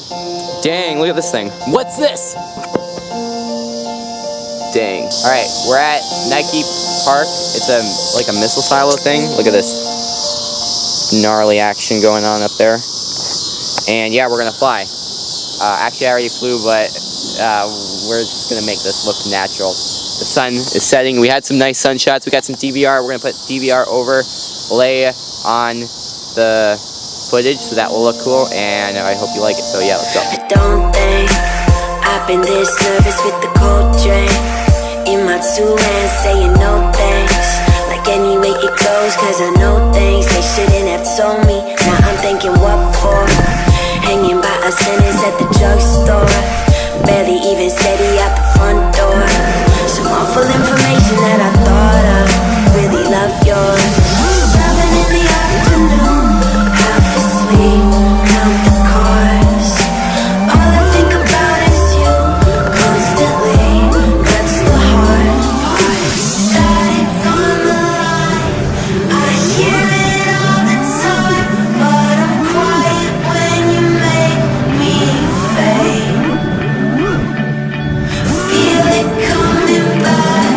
Dang, look at this thing. What's this? Dang. Alright, we're at Nike Park. It's like a missile silo thing. Look at this gnarly action going on up there. And yeah, we're gonna fly. Actually, I already flew, but we're just gonna make this look natural. The sun is setting. We had some nice sun shots. We got some DVR. We're gonna put DVR overlay on the footage, so that will look cool. And I hope you like it. So yeah, let's go. I don't think I've been this nervous with the cold drink in my 2 hands, saying no thanks. Like any way it goes, cause I know things they shouldn't have told me. Now I'm thinking what for? Hanging by a sentence at the drugstore, barely even steady out the front door. Some awful information that I thought of, really love yours. 7 in the afternoon, half asleep, count the cars. All I think about is you, constantly, that's the hard part. Static on the line, I hear it all the time, but I'm quiet when you make me fade. Feel it coming back,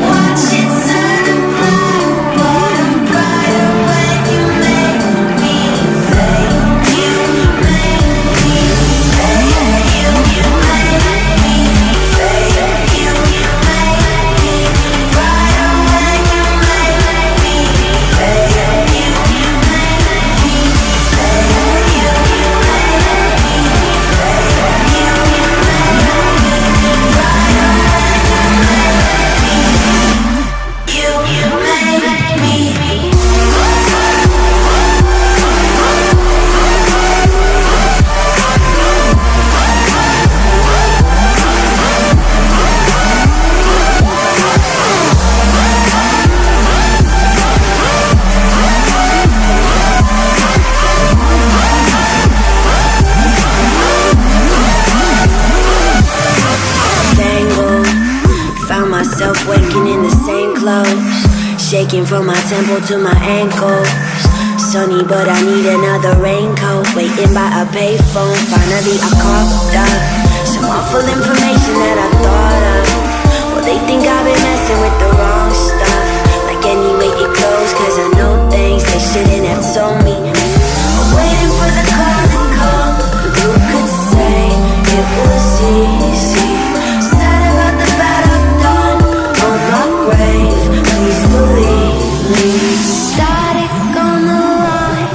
watch it turn to black, but I'm brighter when you make me fade. You make me fade. You make me fade. You make me brighter when you make me fade. You make me fade. You make me fade. You tangled, found myself waking in the same clothes, shaking from my temple to my ankles. Sunny, but I need another raincoat. Waiting by a payphone, finally I coughed up some awful information that I thought of. Well, they think I've been messing with the wrong stuff. Like any way it goes, cause I know things they shouldn't have told me. I'm waiting for the call to come. Who could say it was easy? Sad about the bad I've done on my grave, please believe me. Static on the line,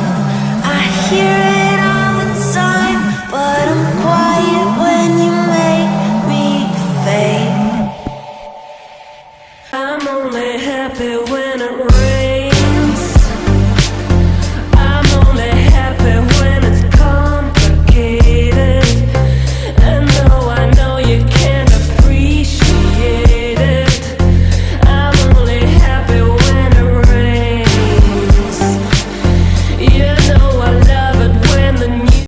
I hear it all the time, but I'm quiet when you make me fade. I'm only happy when it